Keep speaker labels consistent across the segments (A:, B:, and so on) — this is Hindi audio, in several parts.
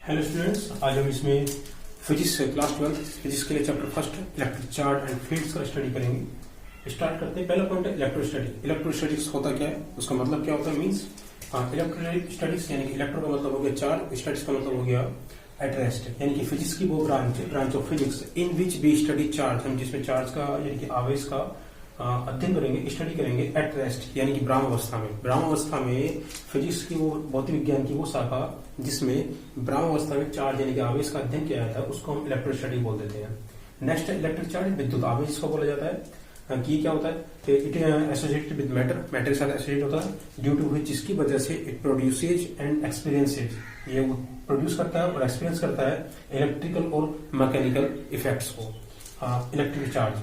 A: हेलो स्टूडेंट्स, आज हम इसमें फिजिक्स क्लास 12 फिजिक्स के लिए chapter first electric charge and fields का स्टडी करेंगे। स्टार्ट करते हैं। पहला पॉइंट है इलेक्ट्रोस्टैटिक। इलेक्ट्रोस्टैटिक्स होता क्या है, उसका मतलब क्या होता है, मींस इलेक्ट्रोस्टैटिक्स यानी कि इलेक्ट्रो का मतलब हो गया चार्ज, स्टैटिक्स का मतलब हो गया एट रेस्ट, यानी कि फिजिक्स की वो branch of physics in which we study charge, हम जिसमें चार्ज का यानी कि आवेश का अध्ययन करेंगे, स्टडी करेंगे एट रेस्ट यानी कि ब्राह्म अवस्था में। ब्राह्म अवस्था में फिजिक्स की वो भौतिक विज्ञान की वो शाखा जिसमें ब्राह्म अवस्था में चार्ज यानी कि आवेश का अध्ययन किया जाता है उसको हम इलेक्ट्रोस्टैटिक बोल देते हैं। नेक्स्ट है इलेक्ट्रिक चार्ज, विद्युत आवेश जिसको बोला जाता है। कि क्या होता है, इट एसोसिएटेड विद मैटर के साथ एसोसिएट होता है, ड्यू टू विच जिसकी वजह से इट प्रोड्यूसेज एंड एक्सपीरियंसेज, ये प्रोड्यूस करता है और एक्सपीरियंस करता है इलेक्ट्रिकल और मैकेनिकल इफेक्ट्स को। इलेक्ट्रिक चार्ज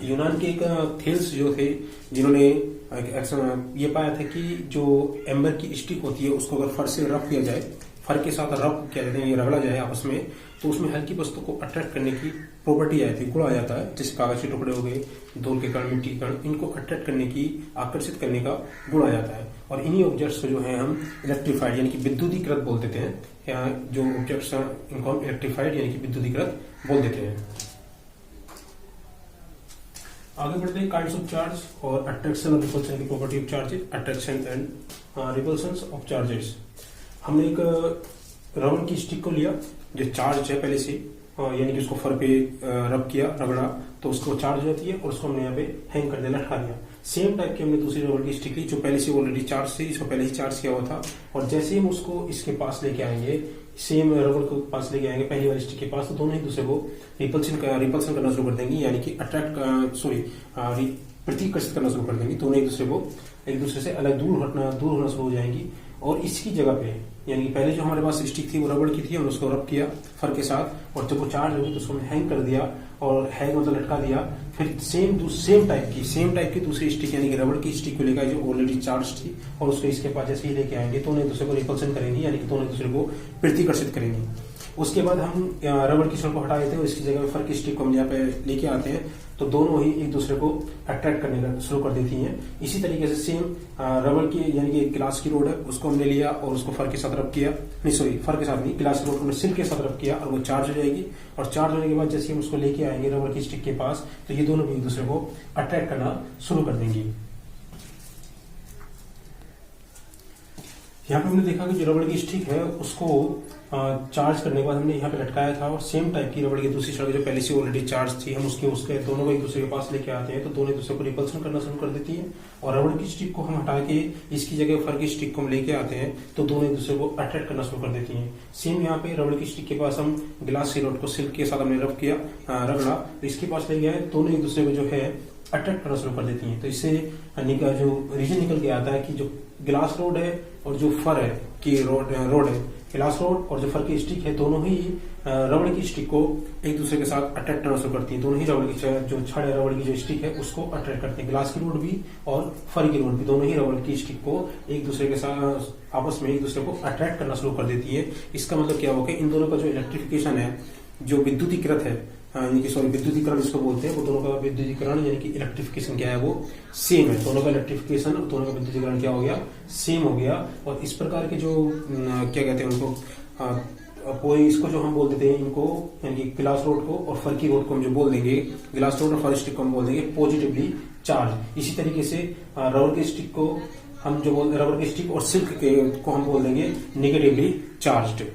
A: यूनान के एक थेल्स जो थे जिन्होंने ये पाया था कि जो एम्बर की स्टिक होती है उसको अगर फर से रब किया जाए, फर के साथ रब किया जाता है, ये रगड़ा जाए आपस में, तो उसमें हल्की वस्तु को अट्रैक्ट करने की प्रॉपर्टी आई थी, गुण आ जाता है। जैसे कागज के टुकड़े हो गए, धूल के कण, मिट्टी के कण, इनको अट्रैक्ट करने की, आकर्षित करने का गुण आ जाता है। और इन्हीं ऑब्जेक्ट्स को जो है हम इलेक्ट्रीफाइड यानी कि विद्युतीकृत बोल देते हैं, या जो ऑब्जेक्ट्स इनको हम इलेक्ट्रीफाइड यानी कि विद्युतीकृत बोल देते हैं। आगे बढ़ते हैं काइंड्स ऑफ चार्ज और अट्रैक्शन और रिपल्शन की property of charges, attraction and repulsion of charges. हमने एक रबड़ की स्टिक को लिया जो चार्ज है पहले से, यानी कि उसको फर पे रब किया, रगड़ा, तो उसको चार्ज हो जाती है और उसको हमने यहाँ पे हैंग कर दिया, लटका दिया। सेम टाइप की हमने दूसरी रबड़ की स्टिक ली जो पहले से ऑलरेडी चार्ज थी, इसको पहले ही चार्ज किया हुआ था, और जैसे ही हम उसको इसके पास लेके आएंगे, सेम रबड़ को पास लेके आएंगे पहली वाली स्टिक के पास, तो दोनों ही दूसरे को रिपल्शन करना शुरू कर देंगी, यानी कि प्रतिकर्षित करना शुरू कर देंगी। दोनों एक दूसरे से अलग दूर होना शुरू हो जाएंगी। और इसकी जगह पे यानी कि पहले जो हमारे पास स्टिक थी वो रबड़ की थी, हमने उसको रब किया फर के साथ, और जब वो चार्ज होगी तो उसको हमने हैंग कर दिया, और हैंग मतलब लटका दिया। फिर सेम टाइप की दूसरी स्टिक यानी कि रबड़ की स्टिक को लेकर जो ऑलरेडी चार्ज थी, और उसको इसके पास जैसे ही लेके आएंगे तो एक दूसरे को रिपल्सन करेंगी, यानी कि दोनों एक दूसरे को प्रतिकर्षित करेंगी। उसके बाद हम रबड़ की स्टिक को हटा देते हैं और इसकी जगह फर की स्टिक को हम यहाँ पे लेके आते हैं, तो दोनों ही एक दूसरे को अट्रैक्ट करने का शुरू कर देती हैं। इसी तरीके से सेम रबड़ की यानी कि ग्लास की रोड है, उसको हमने लिया और उसको फर के साथ रब किया, फर के साथ नहीं, ग्लास की रोड को सिल्क के साथ रब किया, और वो चार्ज हो जाएगी। और चार्ज होने के बाद जैसे हम उसको लेके आएंगे रबड़ की स्टिक के पास, तो ये दोनों भी एक दूसरे को अट्रैक्ट करना शुरू कर देंगी। यहाँ पे हमने देखा कि जो रबड़ की स्टिक है उसको चार्ज करने के बाद हमने यहाँ पे लटकाया था, और सेम टाइप की रबड़ की दूसरी सड़क जो पहले से ऑलरेडी चार्ज थी, हम उसके दोनों को एक दूसरे के पास लेके आते हैं, तो दोनों एक दूसरे को रिपल्सन करना शुरू कर देती है। और रबड़ की स्टिक को हम हटा के इसकी जगह फर की स्टिक को हम लेके आते हैं, तो दोनों एक दूसरे को अट्रैक्ट करना शुरू कर देती हैं। सेम यहाँ पे रबड़ की स्टिक के पास हम ग्लास की रोड को सिल्क के साथ हमने रब किया, रगड़ा, तो इसके पास ले गया है, दोनों एक दूसरे को जो है अट्रैक्ट करना शुरू कर देती हैं। तो इससे जो रीजन निकल के आता है कि जो ग्लास रोड है और जो फर है की रोड है, ग्लास रोड और जो फर की स्टिक है, दोनों ही रबड़ की स्टिक को एक दूसरे के साथ अट्रैक्ट करना शुरू करती है। दोनों ही रबड़ की जो छड़ है, रबड़ की जो स्टिक है उसको अट्रैक्ट करती है। ग्लास की रोड भी और फर की रोड भी, दोनों ही रबड़ की स्टिक को एक दूसरे के साथ आपस में एक दूसरे को अट्रैक्ट करना शुरू कर देती है। इसका मतलब क्या होगा, इन दोनों का जो इलेक्ट्रिफिकेशन है, जो विद्युतीकृत है, विद्युतीकरण जिसको बोलते हैं, वो दोनों का विद्युतीकरण यानी कि इलेक्ट्रिफिकेशन क्या है, वो सेम है। दोनों का इलेक्ट्रिफिकेशन और दोनों का विद्युतीकरण क्या हो गया, सेम हो गया। और इस प्रकार के जो क्या कहते हैं उनको, इसको जो हम बोल देते हैं इनको, यानी कि ग्लास रोड को और फर की रोड को हम जो बोल देंगे, ग्लास रोड और फर स्टिक को हम बोल देंगे पॉजिटिवली चार्ज। इसी तरीके से रबर की स्टिक को हम जो बोल रबर की स्टिक और सिल्क को हम बोल देंगे नेगेटिवली चार्ज्ड।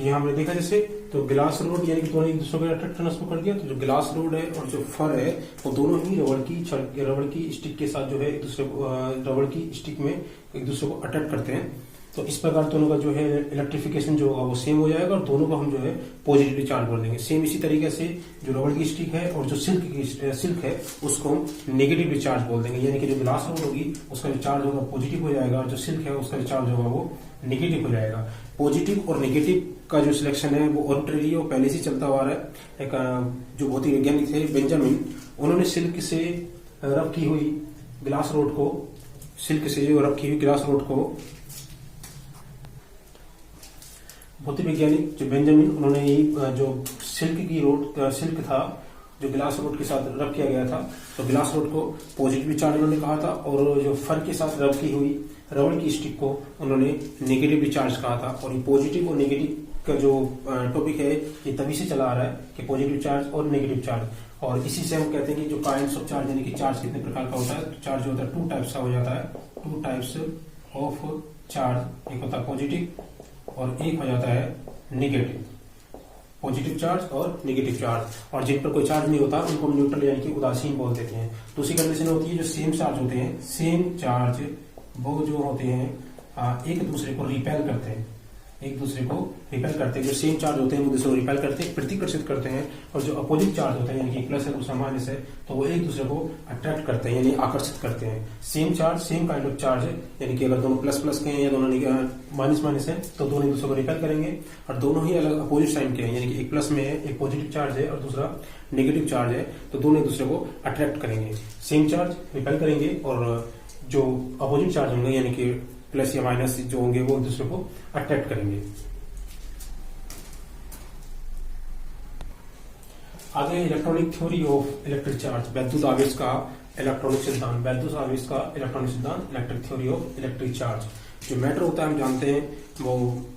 A: यहाँ हमने देखा जैसे, तो ग्लास रोड यानी कि दोनों एक दूसरे को अट्रैक्ट करना शुरू कर दिया, तो जो ग्लास रोड है और जो फर है वो दोनों ही रबड़ की स्टिक के साथ जो है एक दूसरे को, रबड़ की स्टिक में एक दूसरे को अट्रैक्ट करते हैं। तो इस प्रकार दोनों का जो है इलेक्ट्रिफिकेशन जो होगा वो सेम हो जाएगा, और दोनों को हम जो है पॉजिटिवली चार्ज कर देंगे। सेम इसी तरीके से जो रबड़ की स्टिक है और जो सिल्क है उसको हम नेगेटिवली चार्ज बोल देंगे, यानी कि जो ग्लास रोड होगी उसका जो चार्ज होगा पॉजिटिव हो जाएगा, और जो सिल्क है उसका जो चार्ज होगा वो नेगेटिव हो जाएगा। पॉजिटिव और नेगेटिव का जो सिलेक्शन है वो ऑर्बिट्ररी है, वो पहले से चलता हुआ है। एक जो भौतिक वैज्ञानिक थे बेंजामिन, उन्होंने सिल्क से रब की हुई ग्लास रोड को, भौतिक वैज्ञानिक जो बेंजामिन, उन्होंने जो सिल्क था जो ग्लास रोड के साथ रब किया गया था, तो ग्लास रोड को पॉजिटिव चार्ज उन्होंने कहा था, और जो फर के साथ रब की हुई रबड़ की स्टिक को उन्होंने नेगेटिव चार्ज कहा था। और ये पॉजिटिव और नेगेटिव का जो टॉपिक है ये तभी से चला आ रहा है कि पॉजिटिव चार्ज और नेगेटिव चार्ज, और इसी से हम कहते हैं कि जो काइंड्स ऑफ चार्ज यानी कि चार्ज कितने प्रकार का होता है, तो चार्ज जो होता है 2 टाइप्स का हो जाता है, 2 टाइप्स ऑफ चार्ज, एक होता है पॉजिटिव और एक हो जाता है नेगेटिव, पॉजिटिव चार्ज और नेगेटिव चार्ज। और जिन पर कोई चार्ज नहीं होता उनको हम न्यूट्रल यानी कि उदासीन बोल देते हैं। दूसरी कंडीशन होती है जो सेम चार्ज होते हैं, सेम चार्ज वो जो होते हैं एक दूसरे को रिपेल करते हैं, एक दूसरे को रिपेल करते हैं। जो सेम चार्ज होते हैं वो दूसरे को रिपेल करते हैं, प्रतिकर्षित करते हैं, और जो अपोजिट चार्ज होते हैं यानी कि प्लस है दूसरा माइनस है, तो वो एक दूसरे को अट्रैक्ट करते हैं यानी आकर्षित करते हैं। Same charge same kind of charge है, यानी कि अगर दोनों प्लस प्लस के हैं या दोनों माइनस माइनस है तो दोनों एक दूसरे को रिपेल करेंगे, और दोनों ही अलग अपोजिट साइन के हैं, यानी कि एक प्लस में है, एक पॉजिटिव चार्ज है और दूसरा नेगेटिव चार्ज है, तो दोनों एक दूसरे को अट्रैक्ट करेंगे। सेम चार्ज रिपेल करेंगे और जो अपोजिट चार्ज होंगे यानी कि प्लस या माइनस जो होंगे वो एक दूसरे को अट्रैक्ट करेंगे। आगे electronic theory of electric charge, वैद्युत आवेश का इलेक्ट्रॉनिक सिद्धांत, वैद्युत आवेश का इलेक्ट्रॉनिक सिद्धांत, electric theory of electric charge. जो मैटर होता है हम जानते हैं वो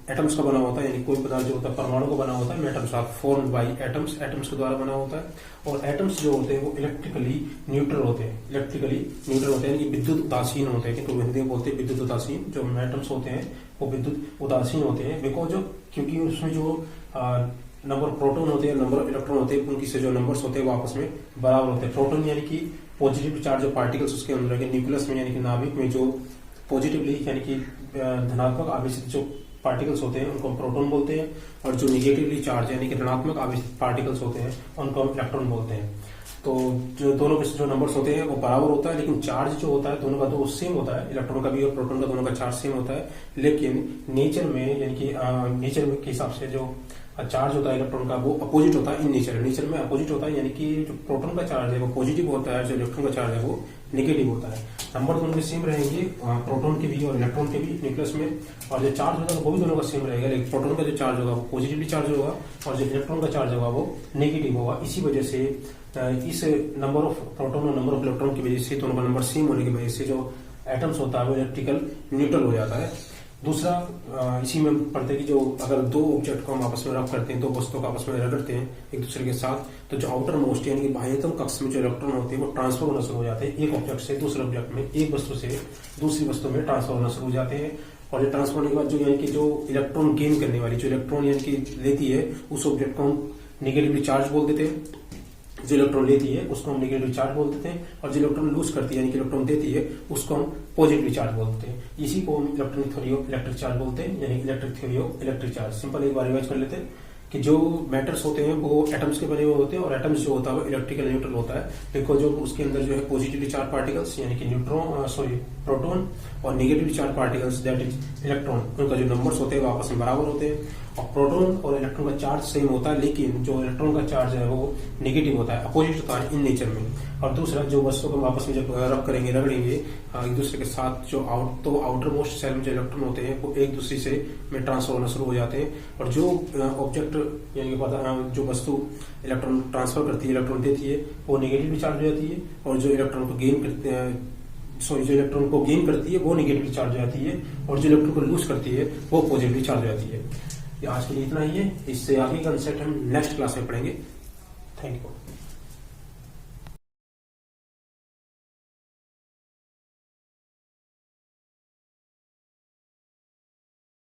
A: एटम्स का बना होता है, यानी कोई पदार्थ जो होता है परमाणु का बना होता है, atoms are formed by atoms, atoms के द्वारा बना होता है। और एटम्स जो होते हैं वो इलेक्ट्रिकली न्यूट्रल होते हैं, इलेक्ट्रिकली न्यूट्रल होते हैं, यानी कि विद्युत उदासीन होते हैं, तो हिंदी में बोलते हैं विद्युत उदासीन। जो एटम्स होते हैं वो विद्युत उदासीन होते हैं, बिकॉज क्योंकि उसमें जो नंबर प्रोटॉन होते हैं, नंबर इलेक्ट्रॉन होते हैं, उनकी से जो नंबर्स होते हैं वो आपस में बराबर होते हैं। प्रोटॉन यानी कि पॉजिटिव चार्ज जो पार्टिकल्स उसके अंदर है, न्यूक्लियस में यानी कि नाभिक में जो पॉजिटिवली यानी कि धनात्मक आवेशित जो पार्टिकल्स होते हैं उनको हम प्रोटॉन बोलते हैं, और जो निगेटिवली चार्ज यानी कि ऋणात्मक आवेशित पार्टिकल्स होते हैं उनको हम इलेक्ट्रॉन बोलते हैं। तो जो दोनों के जो नंबर्स होते हैं वो बराबर होता है, लेकिन चार्ज जो होता है दोनों का तो सेम होता है, इलेक्ट्रॉन का भी और प्रोटॉन का दोनों का चार्ज सेम होता है। लेकिन नेचर में यानी कि नेचर के हिसाब से जो चार्ज होता है इलेक्ट्रॉन का वो अपोजिट होता है इन नेचर, नेचर में अपोजिट होता है, यानी कि जो प्रोटॉन का चार्ज है वो पॉजिटिव होता है, जो इलेक्ट्रॉन का चार्ज है वो नेगेटिव होता है। नंबर दोनों के सेम रहेंगे, प्रोटॉन के भी और इलेक्ट्रॉन के भी न्यूक्लियस में, और जो चार्ज होगा वो भी दोनों का सेम रहेगा, लेकिन प्रोटॉन का जो चार्ज होगा वो पॉजिटिवली चार्ज होगा और जो इलेक्ट्रॉन का चार्ज होगा वो नेगेटिव होगा। इसी वजह से इस नंबर ऑफ प्रोटॉन और नंबर ऑफ इलेक्ट्रॉन की वजह से दोनों का नंबर सेम होने की वजह से जो एटम्स होता है वो इलेक्ट्रिकल न्यूट्रल हो जाता है। दूसरा इसी में पढ़ते हैं कि जो अगर दो ऑब्जेक्ट को हम आपस में रब करते हैं, दो वस्तुओं को आपस में रगड़ते हैं एक दूसरे के साथ, तो जो आउटर मोस्ट यानी कि बाह्यतम कक्ष में जो इलेक्ट्रॉन होते हैं वो ट्रांसफर होना शुरू हो जाते हैं, एक ऑब्जेक्ट से दूसरे ऑब्जेक्ट में, एक वस्तु से दूसरी वस्तु में ट्रांसफर होना शुरू हो जाते हैं। और ये ट्रांसफर होने के बाद जो यानी कि जो इलेक्ट्रॉन गेन करने वाली जो इलेक्ट्रॉन यानी कि लेती है उस ऑब्जेक्ट को हम नेगेटिवली चार्ज बोल देते हैं, जो इलेक्ट्रॉन लेती है उसको हम नेगेटिव चार्ज बोल देते हैं, और जो इलेक्ट्रॉन लूज करती है यानी कि इलेक्ट्रॉन देती है उसको हम पॉजिटिव चार्ज बोलते हैं। इसी को हम electronic theory of electric charge बोलते हैं, यानी electric theory of electric charge. Simple एक बार रिवाइज कर लेते हैं कि जो मैटर्स होते हैं वो एटम्स के बने हुए होते हैं, और एटम्स जो होता है वो इलेक्ट्रिकल न्यूट्रल होता है, बिकॉज जो उसके अंदर जो है पॉजिटिवली चार्ज पार्टिकल्स यानी कि प्रोटॉन और negatively charge particles that is electron, उनका जो नंबर्स होते हैं वो आपस में बराबर होते हैं। और प्रोटॉन और इलेक्ट्रॉन का चार्ज सेम होता है, लेकिन जो इलेक्ट्रॉन का चार्ज है वो नेगेटिव होता है, अपोजिट होता है इन नेचर में। और दूसरा जो वस्तु को हम आपस में जब रब करेंगे रगड़ेंगे एक दूसरे के साथ, जो आउटर मोस्ट सेल में जो इलेक्ट्रॉन होते हैं वो एक दूसरे से में ट्रांसफर होना शुरू हो जाते हैं, और जो ऑब्जेक्ट यानी कि जो वस्तु इलेक्ट्रॉन ट्रांसफर करती है इलेक्ट्रॉन देती है वो नेगेटिवली चार्ज हो जाती है, और जो इलेक्ट्रॉन को गेन करते हैं जो इलेक्ट्रॉन को गेन करती है वो नेगेटिवली चार्ज हो जाती है, और जो इलेक्ट्रॉन को लूज करती है वो पॉजिटिवली चार्ज हो जाती है। ये आज के लिए इतना ही है, इससे आगे का कंसेप्ट हम नेक्स्ट क्लास में पढ़ेंगे। Thank you.